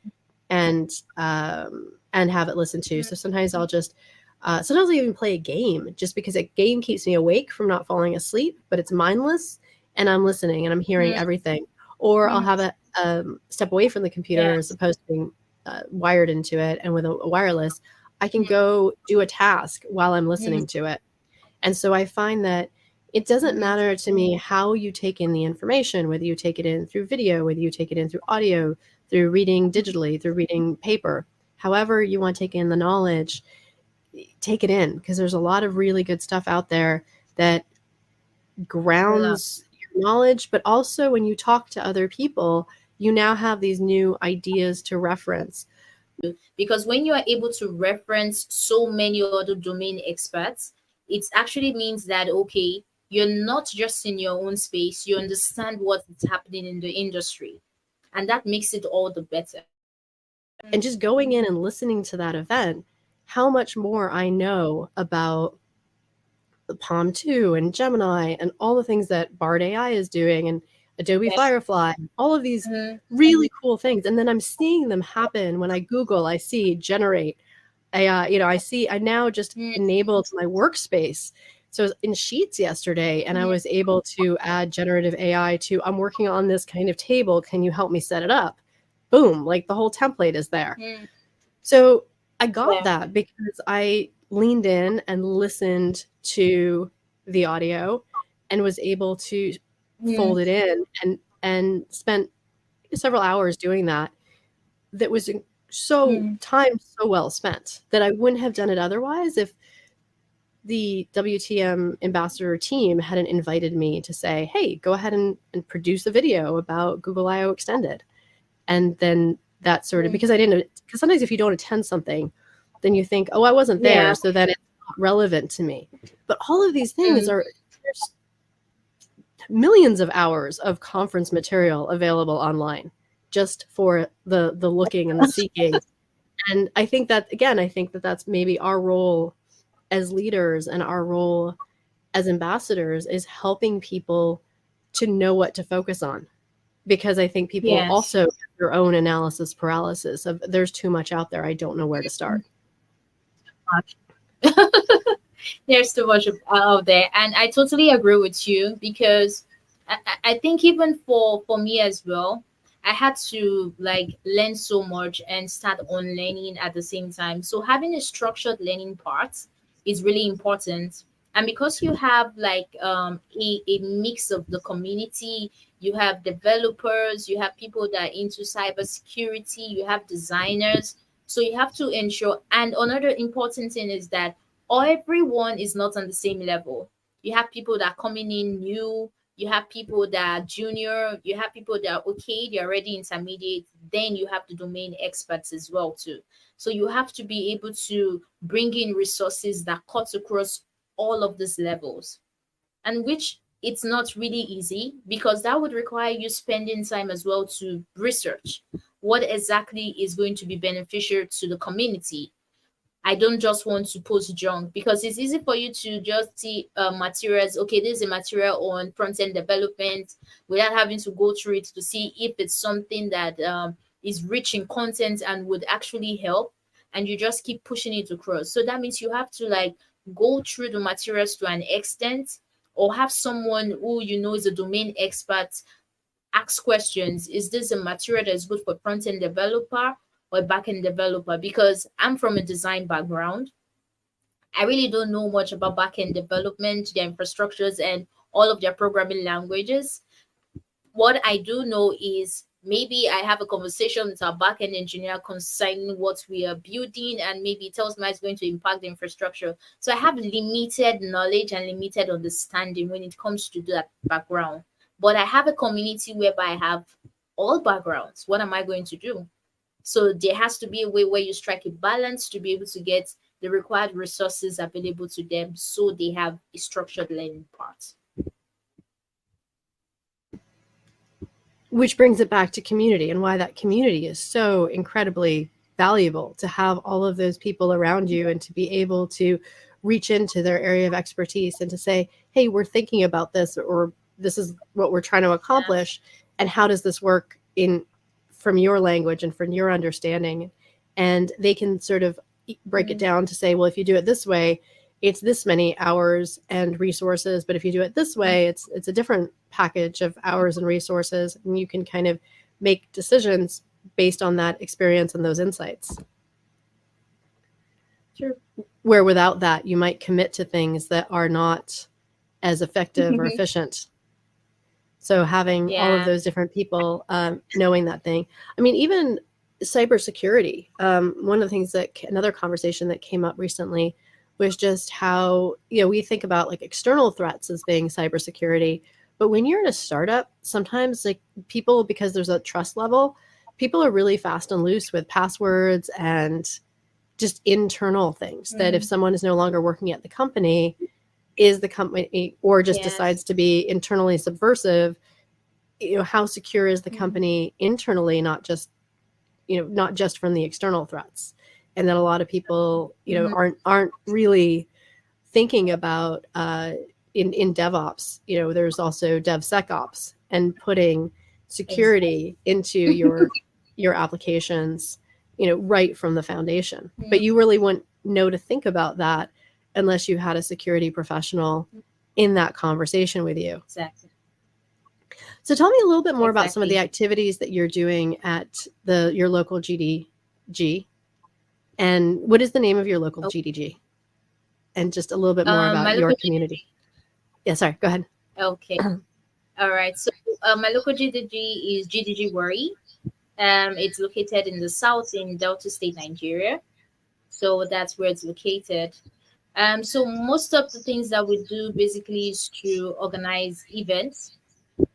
and have it listened to. So sometimes I'll just sometimes I even play a game just because a game keeps me awake from not falling asleep, but it's mindless and I'm listening and I'm hearing everything. Or I'll have a step away from the computer as opposed to being wired into it, and with a wireless, I can go do a task while I'm listening to it. And so I find that it doesn't matter to me how you take in the information, whether you take it in through video, whether you take it in through audio, through reading digitally, through reading paper, however you want to take in the knowledge, take it in, because there's a lot of really good stuff out there that grounds your knowledge. But also when you talk to other people, you now have these new ideas to reference. Because when you are able to reference so many other domain experts, it actually means that, okay, you're not just in your own space, you understand what is happening in the industry. And that makes it all the better. And just going in and listening to that event, how much more I know about the Palm 2 and Gemini and all the things that Bard AI is doing and Adobe Firefly, all of these really cool things. And then I'm seeing them happen when I Google, I see generate AI, I now just enabled my workspace. So I was in Sheets yesterday and I was able to add generative AI to, I'm working on this kind of table. Can you help me set it up? Boom, like the whole template is there. So I got that because I leaned in and listened to the audio and was able to fold it in and spent several hours doing that. That was time so well spent that I wouldn't have done it otherwise if the WTM ambassador team hadn't invited me to say, hey, go ahead and produce a video about Google I/O Extended. And then that sort of, because sometimes if you don't attend something, then you think, oh, I wasn't there, so that it's not relevant to me. But all of these things there's millions of hours of conference material available online just for the looking and the seeking. And I think that, again, that's maybe our role as leaders and our role as ambassadors is helping people to know what to focus on. Because I think people also have their own analysis paralysis of there's too much out there. I don't know where to start. There's too much out there. And I totally agree with you because I think even for me as well, I had to learn so much and start on learning at the same time. So having a structured learning part is really important. And because you have a mix of the community, you have developers, you have people that are into cybersecurity, you have designers. So you have to ensure. And another important thing is that everyone is not on the same level. You have people that are coming in new, you have people that are junior, you have people that are okay, they're already intermediate, then you have the domain experts as well too. So you have to be able to bring in resources that cut across all of these levels, and which it's not really easy, because that would require you spending time as well to research what exactly is going to be beneficial to the community. I don't just want to post junk, because it's easy for you to just see materials. Okay, this is a material on front end development, without having to go through it to see if it's something that is rich in content and would actually help. And you just keep pushing it across. So that means you have to like go through the materials to an extent, or have someone who you know is a domain expert ask questions. Is this a material that is good for front end developer or back end developer? Because I'm from a design background. I really don't know much about back end development, their infrastructures, and all of their programming languages. What I do know is maybe I have a conversation with our backend engineer concerning what we are building, and maybe it tells me it's going to impact the infrastructure. So I have limited knowledge and limited understanding when it comes to that background. But I have a community whereby I have all backgrounds. What am I going to do? So there has to be a way where you strike a balance to be able to get the required resources available to them, so they have a structured learning part. Which brings it back to community, and why that community is so incredibly valuable, to have all of those people around you and to be able to reach into their area of expertise and to say, hey, we're thinking about this, or this is what we're trying to accomplish. And how does this work in from your language and from your understanding? And they can sort of break it down to say, well, if you do it this way, it's this many hours and resources, but if you do it this way, it's a different package of hours and resources, and you can kind of make decisions based on that experience and those insights. Sure. Where without that, you might commit to things that are not as effective or efficient. So having all of those different people knowing that thing. I mean, even cybersecurity. One of the things that another conversation that came up recently was just how, we think about like external threats as being cybersecurity, but when you're in a startup, sometimes like people, because there's a trust level, people are really fast and loose with passwords and just internal things that if someone is no longer working at the company, is the company, or just decides to be internally subversive, how secure is the company internally, not just from the external threats. And that a lot of people, aren't really thinking about in DevOps. There's also DevSecOps, and putting security into your applications, right from the foundation. But you really wouldn't know to think about that unless you had a security professional in that conversation with you. Exactly. So tell me a little bit more about some of the activities that you're doing at your local GDG. And what is the name of your local GDG? And just a little bit more about your community. Yeah, sorry, go ahead. Okay. All right. So my local GDG is GDG Worry. It's located in the south in Delta State, Nigeria. So that's where it's located. So most of the things that we do basically is to organize events.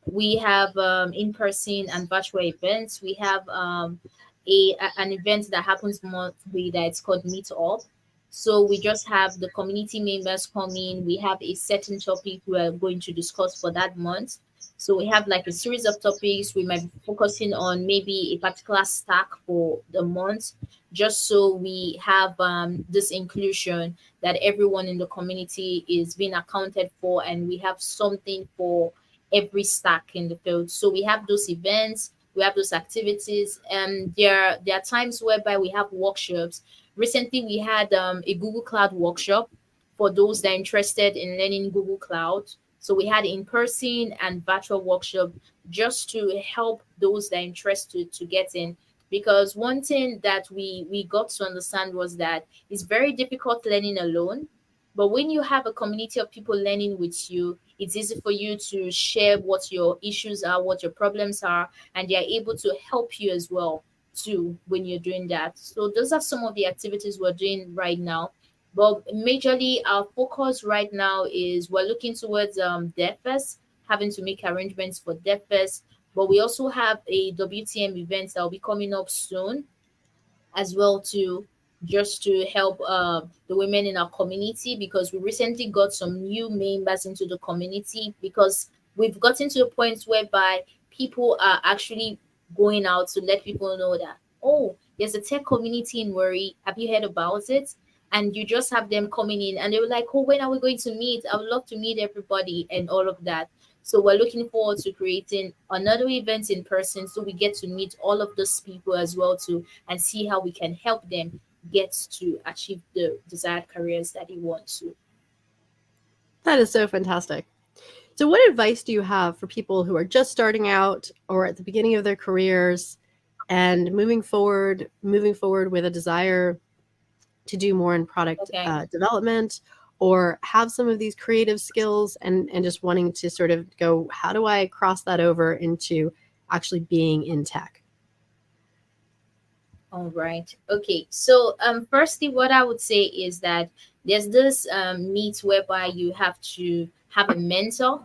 We have in-person and virtual events. We have an event that happens monthly that it's called Meet Up. So we just have the community members come in. We have a certain topic we are going to discuss for that month. So we have like a series of topics. We might be focusing on maybe a particular stack for the month, just so we have this inclusion that everyone in the community is being accounted for, and we have something for every stack in the field. So we have those events, we have those activities, and there are times whereby we have workshops. Recently, we had a Google Cloud workshop for those that are interested in learning Google Cloud. So we had in-person and virtual workshop just to help those that are interested to get in. Because one thing that we got to understand was that it's very difficult learning alone. But when you have a community of people learning with you, it's easy for you to share what your issues are, what your problems are, and they are able to help you as well too when you're doing that. So those are some of the activities we're doing right now. But majorly our focus right now is we're looking towards DevFest, having to make arrangements for Deaf Fest. But we also have a WTM event that will be coming up soon as well, to just to help the women in our community, because we recently got some new members into the community, because we've gotten to a point whereby people are actually going out to let people know that, oh, there's a tech community in Worry, have you heard about it? And you just have them coming in and they were like, oh, when are we going to meet? I would love to meet everybody and all of that. So we're looking forward to creating another event in person, so we get to meet all of those people as well too, and see how we can help them get to achieve the desired careers that they want to. That is so fantastic. So what advice do you have for people who are just starting out or at the beginning of their careers and moving forward with a desire to do more in product development, or have some of these creative skills and just wanting to sort of go, how do I cross that over into actually being in tech? All right. Okay. So firstly, what I would say is that there's this meet whereby you have to have a mentor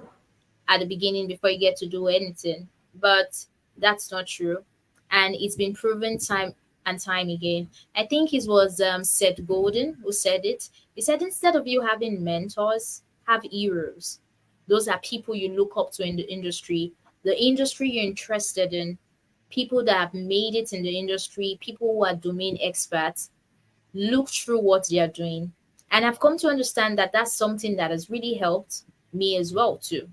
at the beginning before you get to do anything. But that's not true. And it's been proven time and time again. I think it was Seth Godin who said it. He said, instead of you having mentors, have heroes. Those are people you look up to in the industry you're interested in, people that have made it in the industry, people who are domain experts. Look through what they are doing. And I've come to understand that that's something that has really helped me as well too.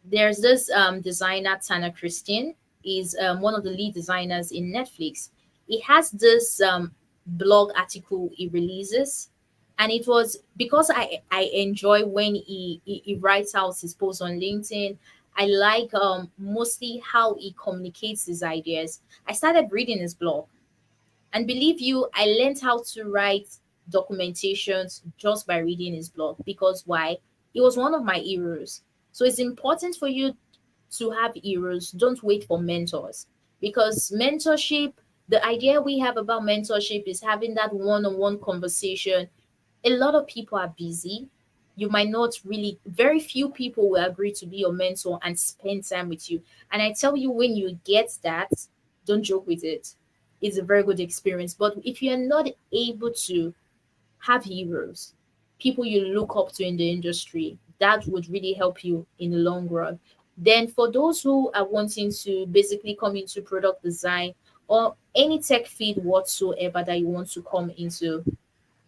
There's this designer, Tana Christian, is one of the lead designers in Netflix. He has this blog article he releases, and it was because I enjoy when he writes out his posts on LinkedIn. I like mostly how he communicates his ideas. I started reading his blog, and believe you, I learned how to write documentations just by reading his blog. Because why? He was one of my heroes. So it's important for you to have heroes. Don't wait for mentors, because mentorship, the idea we have about mentorship is having that one-on-one conversation. A lot of people are busy. You might not really, very few people will agree to be your mentor and spend time with you. And I tell you, when you get that, don't joke with it. It's a very good experience. But if you're not able to have heroes, people you look up to in the industry, that would really help you in the long run. Then for those who are wanting to basically come into product design or any tech field whatsoever that you want to come into,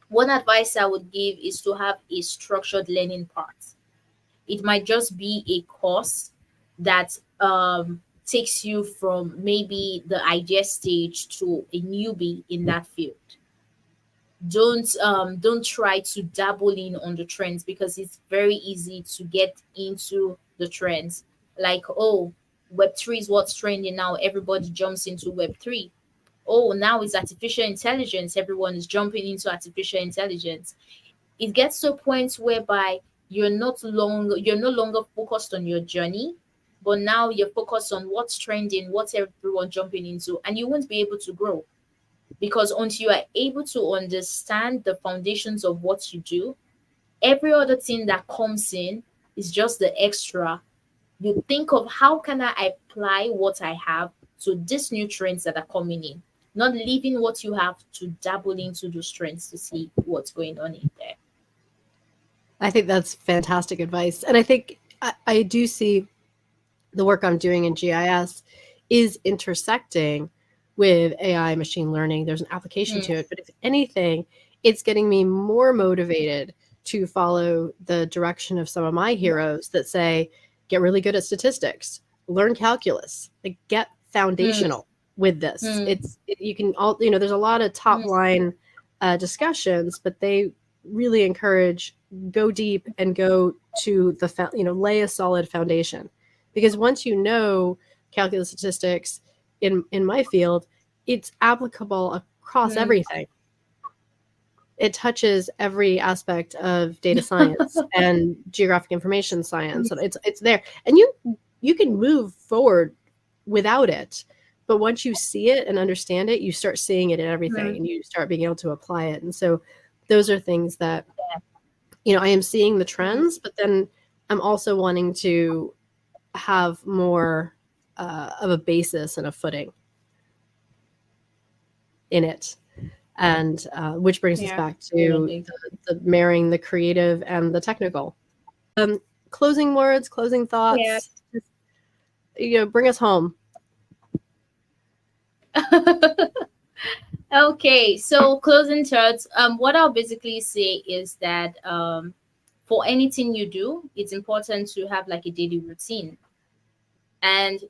one advice I would give is to have a structured learning path. It might just be a course that takes you from maybe the idea stage to a newbie in that field. Don't try to dabble in on the trends, because it's very easy to get into the trends. Like, oh, web3 is what's trending now, everybody jumps into web3. Oh, now it's artificial intelligence, everyone is jumping into artificial intelligence. It gets to a point whereby you're no longer focused on your journey, but now you're focused on what's trending, what's everyone jumping into, and you won't be able to grow. Because until you are able to understand the foundations of what you do, every other thing that comes in is just the extra. You think of, how can I apply what I have to these new trends that are coming in, not leaving what you have to dabble into those trends to see what's going on in there. I think that's fantastic advice. And I think I do see the work I'm doing in GIS is intersecting with AI, machine learning. There's an application to it, but if anything, it's getting me more motivated to follow the direction of some of my heroes that say, get really good at statistics, learn calculus, like get foundational with this. You can all, there's a lot of top line discussions, but they really encourage go deep and go to the, lay a solid foundation. Because once you know calculus, statistics in my field, it's applicable across everything. It touches every aspect of data science and geographic information science, and it's there. And you can move forward without it, but once you see it and understand it, you start seeing it in everything, and you start being able to apply it. And so those are things that I am seeing the trends, but then I'm also wanting to have more of a basis and a footing in it. And which brings us back to the marrying the creative and the technical. Closing words, closing thoughts, bring us home. Okay, so closing thoughts. What I'll basically say is that for anything you do, it's important to have like a daily routine. And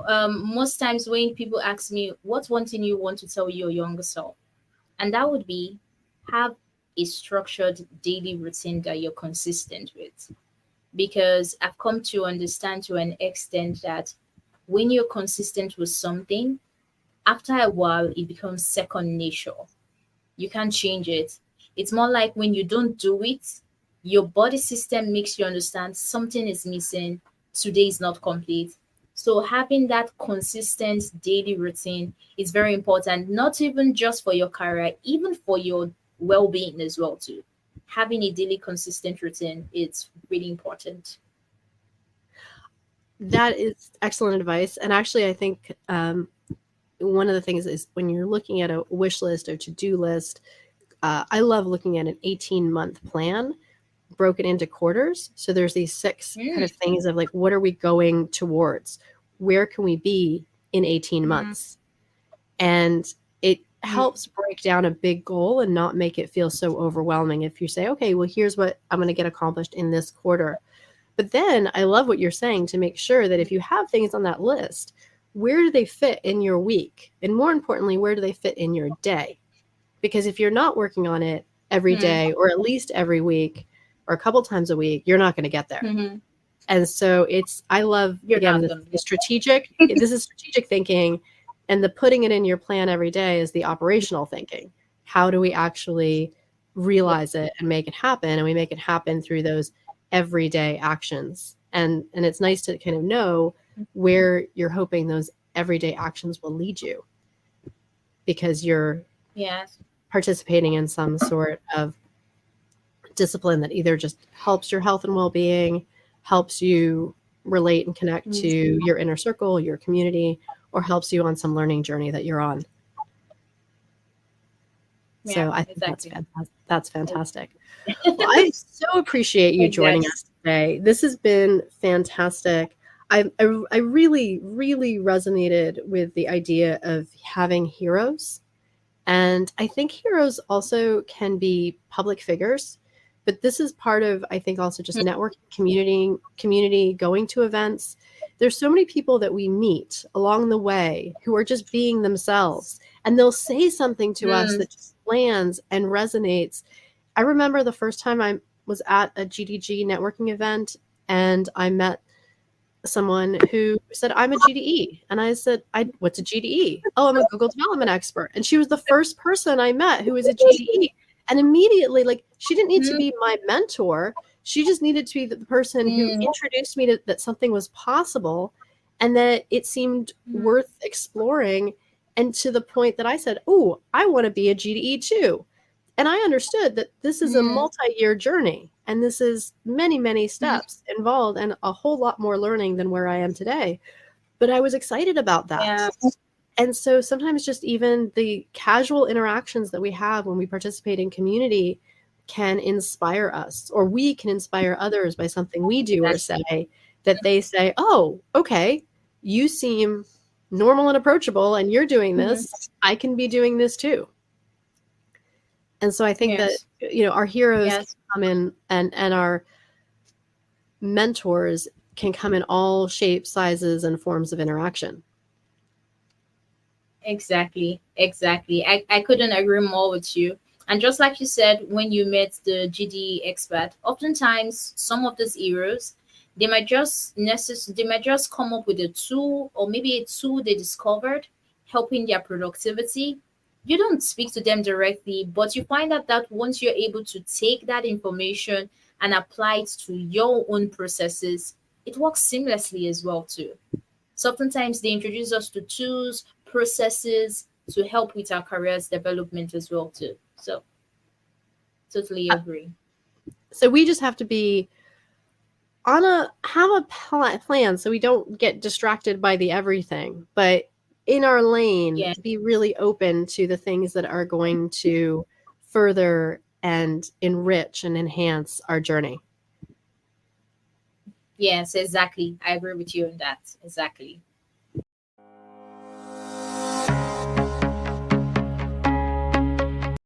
most times when people ask me, what's one thing you want to tell your younger self? And that would be, have a structured daily routine that you're consistent with. Because I've come to understand to an extent that when you're consistent with something, after a while, it becomes second nature. You can't change it. It's more like when you don't do it, your body system makes you understand something is missing, today is not complete. So having that consistent daily routine is very important, not even just for your career, even for your well-being as well too. Having a daily consistent routine is really important. That is excellent advice. And actually, I think one of the things is when you're looking at a wish list or to-do list, I love looking at an 18-month plan broken into quarters. So there's these 6 kind of things of like, what are we going towards? Where can we be in 18 months? And it helps break down a big goal and not make it feel so overwhelming. If you say, okay, well, here's what I'm going to get accomplished in this quarter. But then I love what you're saying, to make sure that if you have things on that list, where do they fit in your week? And more importantly, where do they fit in your day? Because if you're not working on it every day, or at least every week, or a couple times a week, you're not going to get there. And so I love, again, the strategic, this is strategic thinking, and the putting it in your plan every day is the operational thinking. How do we actually realize it and make it happen? And we make it happen through those everyday actions. And it's nice to kind of know where you're hoping those everyday actions will lead you, because you're participating in some sort of discipline that either just helps your health and well-being, helps you relate and connect to your inner circle, your community, or helps you on some learning journey that you're on. So I think that's fantastic. Well, I so appreciate you joining us today. This has been fantastic. I really, really resonated with the idea of having heroes. And I think heroes also can be public figures. But this is part of, I think, also just networking, community, going to events. There's so many people that we meet along the way who are just being themselves, and they'll say something to us that just lands and resonates. I remember the first time I was at a GDG networking event, and I met someone who said, I'm a GDE. And I said, what's a GDE? Oh, I'm a Google development expert. And she was the first person I met who was a GDE. And immediately, like, she didn't need to be my mentor. She just needed to be the person who introduced me to that something was possible, and that it seemed worth exploring. And to the point that I said, oh, I want to be a GDE too. And I understood that this is a multi-year journey, and this is many, many steps involved, and a whole lot more learning than where I am today. But I was excited about that. Yeah. And so sometimes just even the casual interactions that we have when we participate in community can inspire us, or we can inspire others by something we do or say, that they say, oh, okay, you seem normal and approachable, and you're doing this. I can be doing this too. And so I think that, our heroes can come in, and our mentors can come in all shapes, sizes, and forms of interaction. Exactly. I couldn't agree more with you. And just like you said, when you met the GD expert, oftentimes some of these heroes, they might just come up with a tool, or maybe a tool they discovered helping their productivity. You don't speak to them directly, but you find out that once you're able to take that information and apply it to your own processes, it works seamlessly as well too. So oftentimes they introduce us to tools, processes to help with our careers development as well too. So totally agree. So we just have to be have a plan so we don't get distracted by the everything, but in our lane, be really open to the things that are going to further and enrich and enhance our journey. Yes, exactly. I agree with you on that. Exactly.